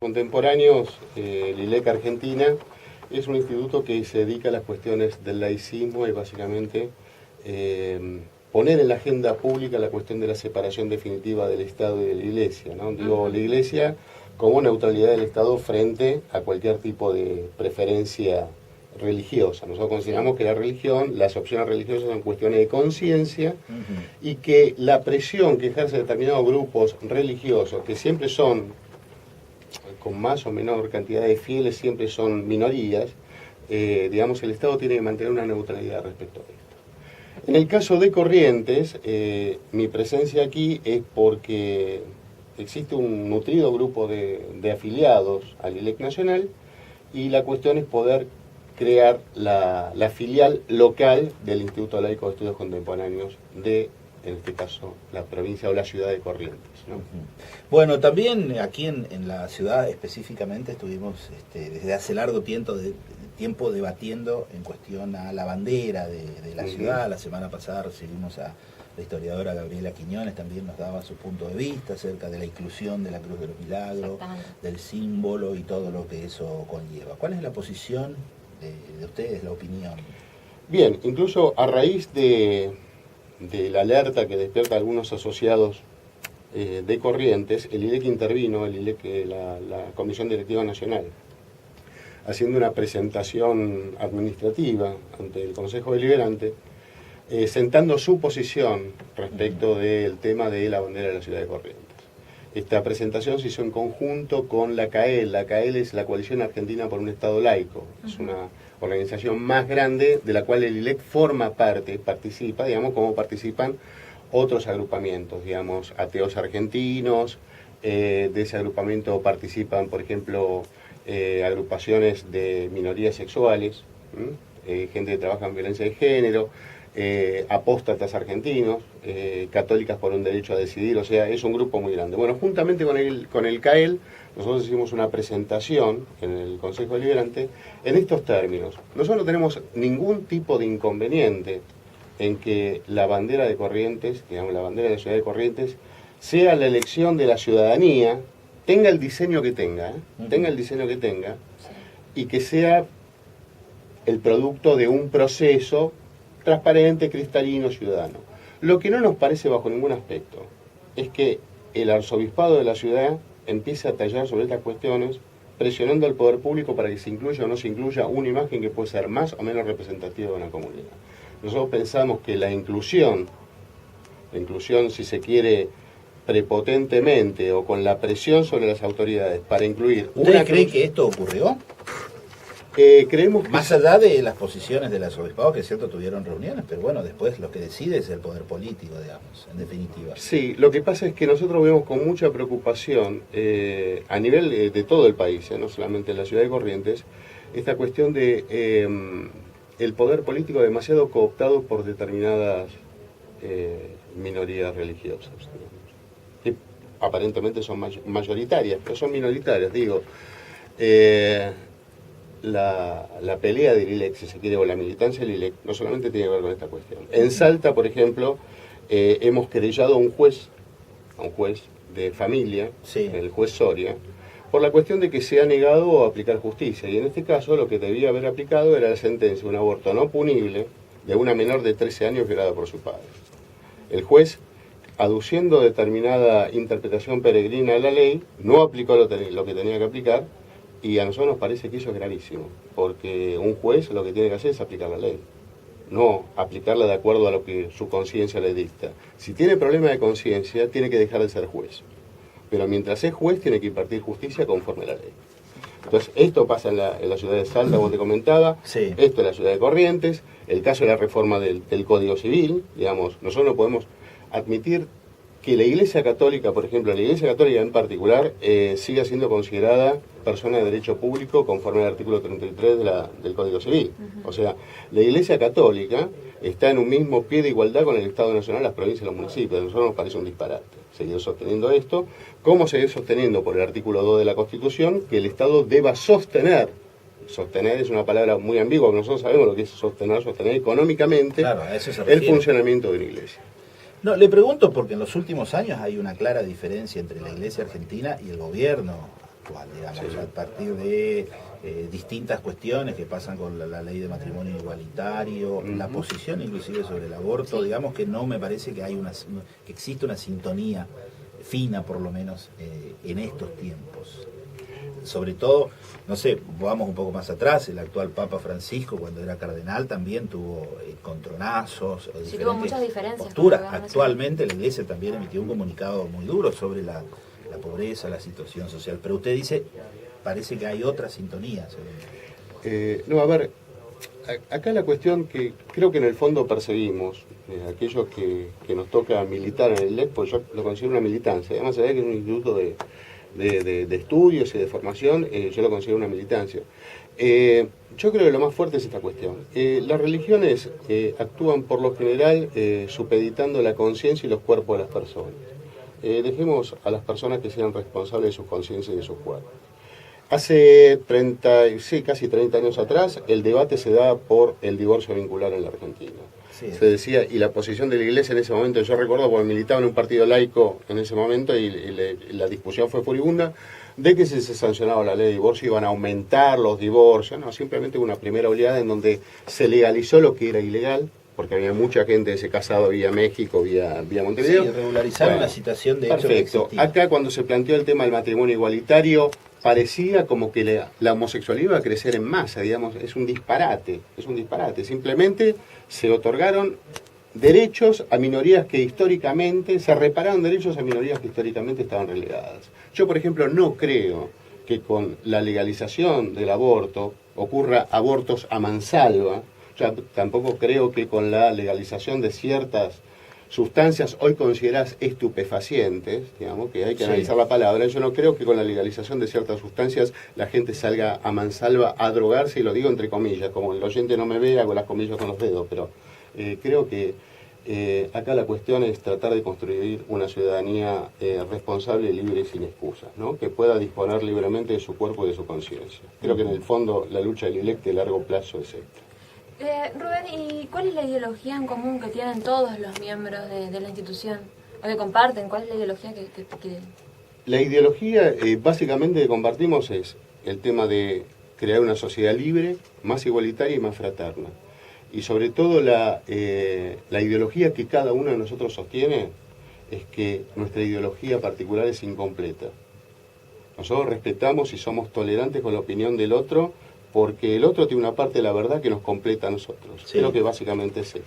Contemporáneos, el ILEC Argentina es un instituto que se dedica a las cuestiones del laicismo y básicamente poner en la agenda pública la cuestión de la separación definitiva del Estado y de la Iglesia, ¿no? Digo, la Iglesia como neutralidad del Estado frente a cualquier tipo de preferencia religiosa. Nosotros consideramos que la religión, las opciones religiosas son cuestiones de conciencia y que la presión que ejerce determinados grupos religiosos, que siempre son con más o menor cantidad de fieles, siempre son minorías, digamos, el Estado tiene que mantener una neutralidad respecto a esto. En el caso de Corrientes, mi presencia aquí es porque existe un nutrido grupo de afiliados al ILEC Nacional y la cuestión es poder crear la filial local del Instituto Laico de Estudios Contemporáneos de, en este caso, la provincia o la ciudad de Corrientes, ¿no? Bueno, también aquí en la ciudad específicamente estuvimos desde hace largo tiempo debatiendo en cuestión a la bandera de la ciudad. La semana pasada recibimos a la historiadora Gabriela Quiñones, también nos daba su punto de vista acerca de la inclusión de la Cruz de los Milagros, del símbolo y todo lo que eso conlleva. ¿Cuál es la posición de ustedes, la opinión? Bien, incluso a raíz de la alerta que despierta a algunos asociados de Corrientes, el ILEC intervino, la Comisión Directiva Nacional, haciendo una presentación administrativa ante el Consejo Deliberante, sentando su posición respecto del tema de la bandera de la ciudad de Corrientes. Esta presentación se hizo en conjunto con la CAEL. La CAEL es la Coalición Argentina por un Estado Laico. Es una organización más grande de la cual el ILEC forma parte, participa, digamos, como participan otros agrupamientos, digamos, ateos argentinos. De ese agrupamiento participan, por ejemplo, agrupaciones de minorías sexuales, gente que trabaja en violencia de género, apóstatas argentinos, católicas por un derecho a decidir, o sea, es un grupo muy grande. Bueno, juntamente con el CAEL, nosotros hicimos una presentación en el Consejo Deliberante en estos términos. Nosotros no tenemos ningún tipo de inconveniente en que la bandera de Corrientes, digamos, la bandera de la ciudad de Corrientes, sea la elección de la ciudadanía, tenga el diseño que tenga, y que sea el producto de un proceso transparente, cristalino, ciudadano. Lo que no nos parece bajo ningún aspecto es que el arzobispado de la ciudad empiece a tallar sobre estas cuestiones, presionando al poder público para que se incluya o no se incluya una imagen que puede ser más o menos representativa de una comunidad. Nosotros pensamos que la inclusión, si se quiere, prepotentemente o con la presión sobre las autoridades para incluir... ¿Ustedes creen que esto ocurrió? Creemos que... Más allá de las posiciones del arzobispado, que es cierto tuvieron reuniones, pero bueno, después lo que decide es el poder político, digamos, en definitiva. Sí, lo que pasa es que nosotros vemos con mucha preocupación a nivel de todo el país, no solamente en la ciudad de Corrientes, esta cuestión de el poder político demasiado cooptado por determinadas minorías religiosas, que aparentemente son mayoritarias, pero son minoritarias, digo. La pelea del ILEC, si se quiere, o la militancia del ILEC, no solamente tiene que ver con esta cuestión. En Salta, por ejemplo, hemos querellado a un juez de familia, sí, el juez Soria, por la cuestión de que se ha negado a aplicar justicia. Y en este caso lo que debía haber aplicado era la sentencia de un aborto no punible de una menor de 13 años violada por su padre. El juez, aduciendo determinada interpretación peregrina de la ley, no aplicó lo que tenía que aplicar. Y a nosotros nos parece que eso es gravísimo, porque un juez lo que tiene que hacer es aplicar la ley, no aplicarla de acuerdo a lo que su conciencia le dicta. Si tiene problema de conciencia, tiene que dejar de ser juez. Pero mientras es juez, tiene que impartir justicia conforme a la ley. Entonces, esto pasa en la ciudad de Salta, como te comentaba, sí. Esto en la ciudad de Corrientes, el caso de la reforma del Código Civil, digamos, nosotros no podemos admitir que la Iglesia Católica, por ejemplo, la Iglesia Católica en particular, siga siendo considerada persona de derecho público conforme al artículo 33 del Código Civil. O sea, la Iglesia Católica está en un mismo pie de igualdad con el Estado Nacional, las provincias y los municipios. A nosotros nos parece un disparate seguir sosteniendo esto. ¿Cómo seguir sosteniendo por el artículo 2 de la Constitución que el Estado deba sostener? Sostener es una palabra muy ambigua, porque nosotros sabemos lo que es sostener económicamente, claro, el funcionamiento de una iglesia. No, le pregunto porque en los últimos años hay una clara diferencia entre la Iglesia Argentina y el gobierno actual, digamos, Sí. a partir de distintas cuestiones que pasan con la ley de matrimonio igualitario, la posición inclusive sobre el aborto, digamos que no me parece que que existe una sintonía fina, por lo menos, en estos tiempos. Sobre todo, no sé, vamos un poco más atrás, el actual Papa Francisco, cuando era cardenal, también tuvo encontronazos, Sí, tuvo muchas diferencias. posturas. Actualmente la Iglesia también emitió un comunicado muy duro sobre la pobreza, la situación social. Pero usted dice, parece que hay otra sintonía. No, a ver, acá la cuestión que creo que en el fondo perseguimos, aquellos que nos toca militar en el ILEC, pues yo lo considero una militancia, además sabía que es un instituto de estudios y de formación, yo lo considero una militancia. Yo creo que lo más fuerte es esta cuestión. Las religiones actúan por lo general supeditando la conciencia y los cuerpos de las personas. Dejemos a las personas que sean responsables de sus conciencias y de sus cuerpos. Hace casi 30 años atrás, el debate se da por el divorcio vincular en la Argentina. Sí. Se decía, y la posición de la Iglesia en ese momento, yo recuerdo porque militaba en un partido laico en ese momento y la discusión fue furibunda, de que si se sancionaba la ley de divorcio iban a aumentar los divorcios. No, simplemente una primera oleada en donde se legalizó lo que era ilegal, porque había mucha gente que se casaba vía México, vía Montevideo. Sí, regularizaron la situación de hecho que existía. Acá cuando se planteó el tema del matrimonio igualitario, parecía como que la homosexualidad iba a crecer en masa, digamos, es un disparate. Simplemente se otorgaron derechos a minorías que históricamente, se repararon derechos a minorías que históricamente estaban relegadas. Yo, por ejemplo, no creo que con la legalización del aborto ocurra abortos a mansalva. Yo tampoco creo que con la legalización de ciertas sustancias hoy consideradas estupefacientes, digamos, que hay que analizar la palabra, yo no creo que con la legalización de ciertas sustancias la gente salga a mansalva a drogarse, y lo digo entre comillas, como el oyente no me ve, hago las comillas con los dedos, pero creo que acá la cuestión es tratar de construir una ciudadanía responsable, libre y sin excusas, ¿no? Que pueda disponer libremente de su cuerpo y de su conciencia. Creo que en el fondo la lucha del ILEC de largo plazo es esta. Rubén, ¿y cuál es la ideología en común que tienen todos los miembros de la institución? ¿O que comparten? ¿Cuál es la ideología que La ideología básicamente que compartimos es el tema de crear una sociedad libre, más igualitaria y más fraterna. Y sobre todo la ideología que cada uno de nosotros sostiene es que nuestra ideología particular es incompleta. Nosotros respetamos y somos tolerantes con la opinión del otro, porque el otro tiene una parte de la verdad que nos completa a nosotros. Sí. Creo que básicamente es esto.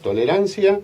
Tolerancia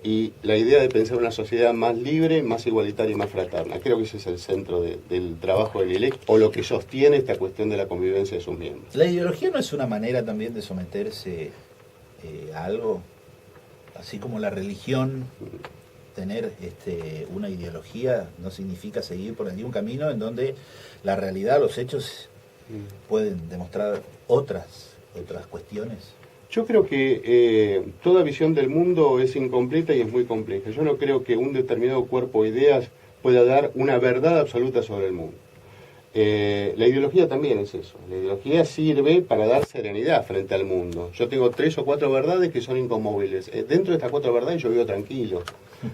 y la idea de pensar una sociedad más libre, más igualitaria y más fraterna. Creo que ese es el centro del trabajo del ILEC, o lo que sostiene esta cuestión de la convivencia de sus miembros. ¿La ideología no es una manera también de someterse a algo? Así como la religión, tener una ideología no significa seguir por allí un camino en donde la realidad, los hechos pueden demostrar otras cuestiones. Yo creo que toda visión del mundo es incompleta y es muy compleja. Yo no creo que un determinado cuerpo de ideas pueda dar una verdad absoluta sobre el mundo. La ideología también es eso. La ideología sirve para dar serenidad frente al mundo. Yo tengo 3 o 4 verdades que son inconmovibles. Dentro de estas 4 verdades yo vivo tranquilo.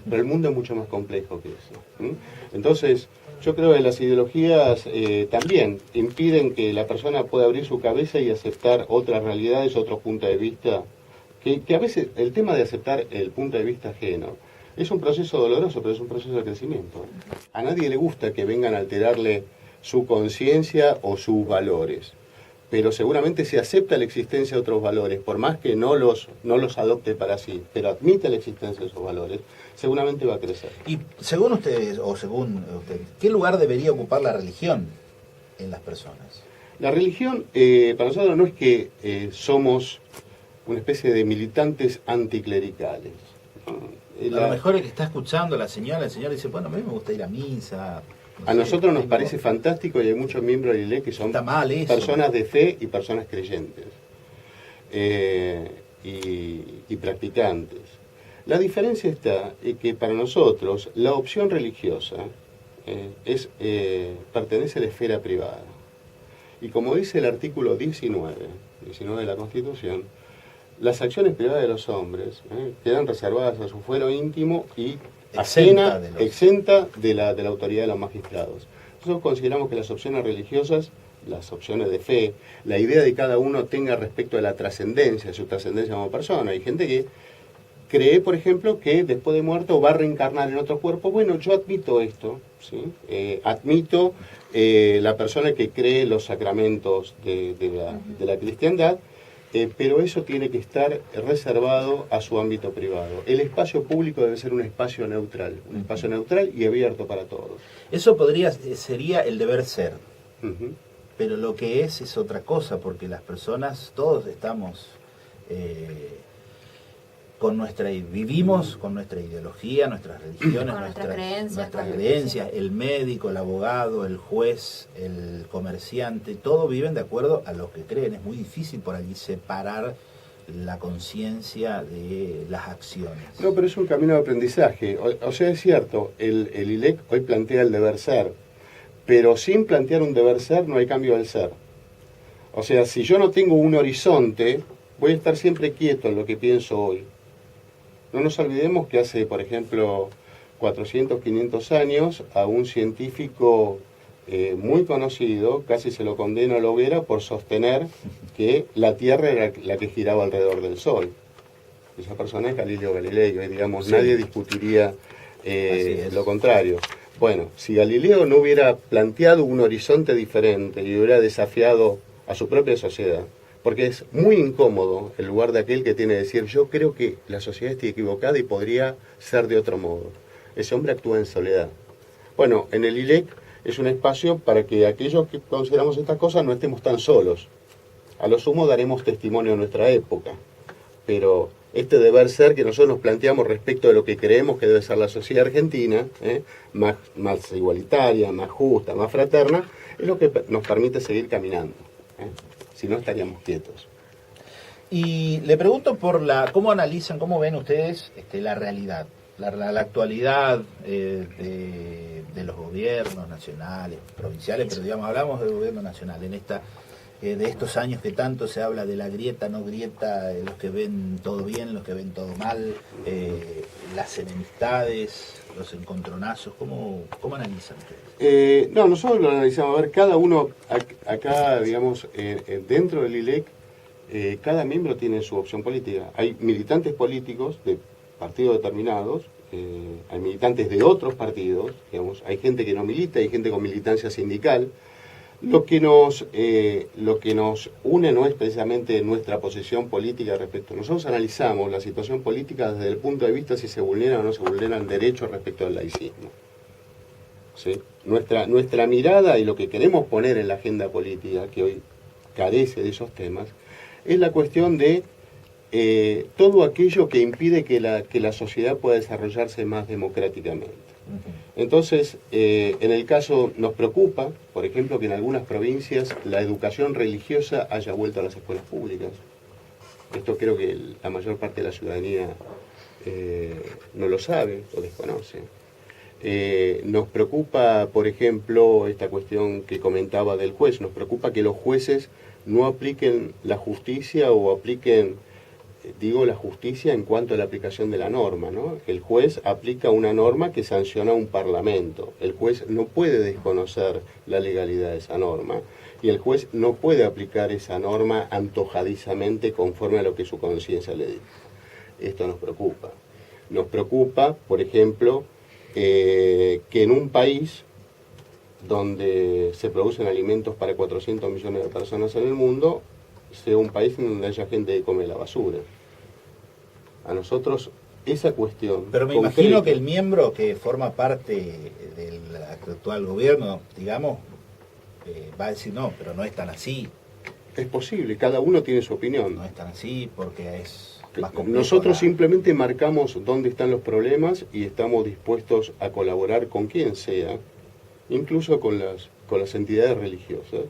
Pero el mundo es mucho más complejo que eso. Entonces, yo creo que las ideologías también impiden que la persona pueda abrir su cabeza y aceptar otras realidades, otros puntos de vista. Que a veces el tema de aceptar el punto de vista ajeno es un proceso doloroso, pero es un proceso de crecimiento. A nadie le gusta que vengan a alterarle su conciencia o sus valores, pero seguramente si acepta la existencia de otros valores, por más que no los adopte para sí, pero admite la existencia de esos valores, seguramente va a crecer. Y según ustedes, ¿qué lugar debería ocupar la religión en las personas? La religión, para nosotros no es que somos una especie de militantes anticlericales. A lo mejor el que está escuchando, el señor dice, bueno, a mí me gusta ir a misa. A nosotros nos parece fantástico y hay muchos miembros del ILEC que son personas de fe y personas creyentes y practicantes. La diferencia está en que para nosotros la opción religiosa pertenece a la esfera privada. Y como dice el artículo 19 de la Constitución, las acciones privadas de los hombres quedan reservadas a su fuero íntimo y exenta de la autoridad de los magistrados. Nosotros consideramos que las opciones religiosas, las opciones de fe, la idea de cada uno tenga respecto de la trascendencia, su trascendencia como persona. Hay gente que cree, por ejemplo, que después de muerto va a reencarnar en otro cuerpo. Bueno, yo admito esto, ¿sí? Admito la persona que cree los sacramentos de la cristiandad, pero eso tiene que estar reservado a su ámbito privado. El espacio público debe ser un espacio neutral y abierto para todos. Eso sería el deber ser. Pero lo que es otra cosa, porque las personas, todos estamos vivimos con nuestra ideología, nuestras religiones, nuestras creencias, el médico, el abogado, el juez, el comerciante, todos viven de acuerdo a lo que creen. Es muy difícil por allí separar la conciencia de las acciones. No, pero es un camino de aprendizaje. O sea, es cierto, el ILEC hoy plantea el deber ser, pero sin plantear un deber ser no hay cambio del ser. O sea, si yo no tengo un horizonte, voy a estar siempre quieto en lo que pienso hoy. No nos olvidemos que hace, por ejemplo, 400, 500 años, a un científico muy conocido, casi se lo condena a la hoguera por sostener que la Tierra era la que giraba alrededor del Sol. Esa persona es Galileo Galilei, y digamos, sí. Nadie discutiría lo contrario. Bueno, si Galileo no hubiera planteado un horizonte diferente y hubiera desafiado a su propia sociedad, porque es muy incómodo el lugar de aquel que tiene que decir, yo creo que la sociedad está equivocada y podría ser de otro modo. Ese hombre actúa en soledad. Bueno, en el ILEC es un espacio para que aquellos que consideramos estas cosas no estemos tan solos. A lo sumo daremos testimonio de nuestra época, pero este deber ser que nosotros nos planteamos respecto de lo que creemos que debe ser la sociedad argentina, más igualitaria, más justa, más fraterna, es lo que nos permite seguir caminando. Si no, estaríamos quietos. Y le pregunto cómo analizan, cómo ven ustedes la realidad, la actualidad de los gobiernos nacionales, provinciales, pero digamos, hablamos del gobierno nacional, de estos años que tanto se habla de la grieta, no grieta, los que ven todo bien, los que ven todo mal, las enemistades, los encontronazos, ¿cómo analizan ustedes? No, nosotros lo analizamos, a ver, cada uno, acá, digamos, dentro del ILEC, cada miembro tiene su opción política. Hay militantes políticos de partidos determinados, hay militantes de otros partidos, digamos, hay gente que no milita, hay gente con militancia sindical. Lo que nos une no es precisamente nuestra posición política respecto. Nosotros analizamos la situación política desde el punto de vista si se vulneran o no se vulneran derechos respecto al laicismo. ¿Sí? Nuestra mirada y lo que queremos poner en la agenda política, que hoy carece de esos temas, es la cuestión de todo aquello que impide que la sociedad pueda desarrollarse más democráticamente. Entonces, en el caso nos preocupa, por ejemplo, que en algunas provincias la educación religiosa haya vuelto a las escuelas públicas. Esto creo que la mayor parte de la ciudadanía no lo sabe o desconoce. Nos preocupa, por ejemplo, esta cuestión que comentaba del juez. Nos preocupa que los jueces no apliquen la justicia o apliquen, la justicia en cuanto a la aplicación de la norma, ¿no? El juez aplica una norma que sanciona un parlamento. El juez no puede desconocer la legalidad de esa norma y el juez no puede aplicar esa norma antojadizamente conforme a lo que su conciencia le dice. Esto nos preocupa. Nos preocupa, por ejemplo, que en un país donde se producen alimentos para 400 millones de personas en el mundo, sea un país en donde haya gente que come la basura. A nosotros esa cuestión... Pero me imagino que el miembro que forma parte del actual gobierno, digamos, va a decir no, pero no es tan así. Es posible, cada uno tiene su opinión. No es tan así porque es más complejo. Nosotros simplemente marcamos dónde están los problemas y estamos dispuestos a colaborar con quien sea, incluso con las entidades religiosas,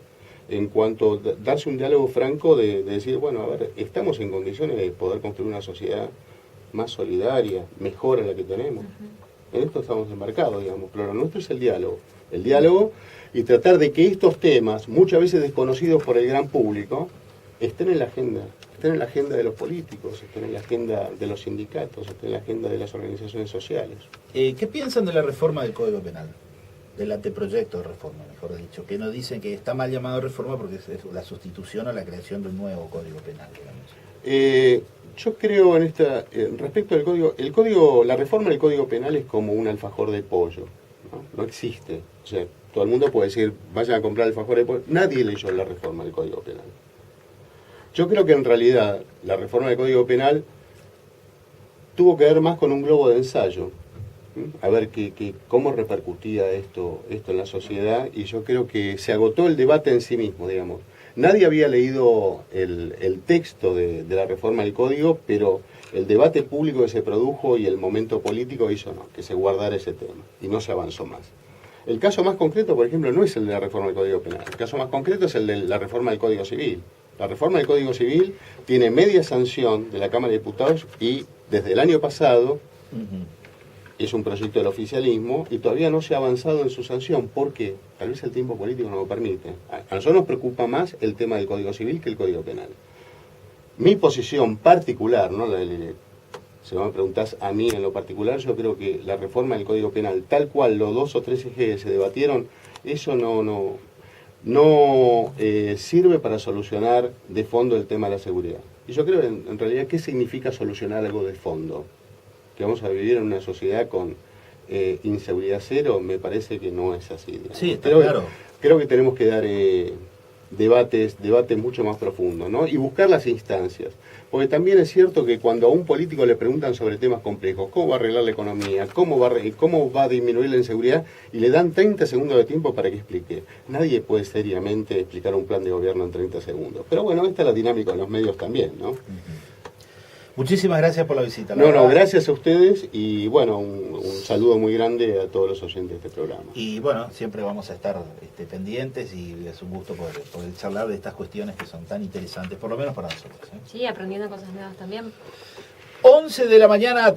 en cuanto a darse un diálogo franco de decir, bueno, a ver, estamos en condiciones de poder construir una sociedad más solidaria, mejor a la que tenemos. En esto estamos embarcados, digamos, pero lo nuestro es el diálogo y tratar de que estos temas, muchas veces desconocidos por el gran público, estén en la agenda de los políticos, estén en la agenda de los sindicatos, estén en la agenda de las organizaciones sociales. ¿Qué piensan de la reforma del Código Penal? del anteproyecto de reforma, mejor dicho, que nos dicen que está mal llamado reforma porque es la sustitución o la creación de un nuevo Código Penal, digamos. Yo creo en esta, respecto al código, la reforma del Código Penal es como un alfajor de pollo, no existe. O sea, todo el mundo puede decir, vayan a comprar alfajor de pollo. Nadie leyó la reforma del Código Penal. Yo creo que en realidad la reforma del Código Penal tuvo que ver más con un globo de ensayo, a ver cómo repercutía esto en la sociedad, y yo creo que se agotó el debate en sí mismo, digamos. Nadie había leído el texto de la reforma del Código, pero el debate público que se produjo y el momento político hizo que se guardara ese tema, y no se avanzó más. El caso más concreto, por ejemplo, no es el de la reforma del Código Penal, el caso más concreto es el de la reforma del Código Civil. La reforma del Código Civil tiene media sanción de la Cámara de Diputados y desde el año pasado es un proyecto del oficialismo y todavía no se ha avanzado en su sanción. ¿Por qué? Tal vez el tiempo político no lo permite. A nosotros nos preocupa más el tema del Código Civil que el Código Penal. Mi posición particular, ¿no? Si me preguntás a mí en lo particular, yo creo que la reforma del Código Penal, tal cual los 2 o 3 ejes se debatieron, eso no sirve para solucionar de fondo el tema de la seguridad. Y yo creo en realidad, ¿qué significa solucionar algo de fondo? Que vamos a vivir en una sociedad con inseguridad cero, me parece que no es así. Digamos. Sí, está claro. Creo que tenemos que dar debates mucho más profundos, ¿no? Y buscar las instancias. Porque también es cierto que cuando a un político le preguntan sobre temas complejos, cómo va a arreglar la economía, cómo va a disminuir la inseguridad, y le dan 30 segundos de tiempo para que explique. Nadie puede seriamente explicar un plan de gobierno en 30 segundos. Pero bueno, esta es la dinámica de los medios también, ¿no? Muchísimas gracias por la visita. Gracias a ustedes y bueno, un saludo muy grande a todos los oyentes de este programa. Y bueno, siempre vamos a estar pendientes y es un gusto poder charlar de estas cuestiones que son tan interesantes, por lo menos para nosotros. Sí, aprendiendo cosas nuevas también. 11 de la mañana.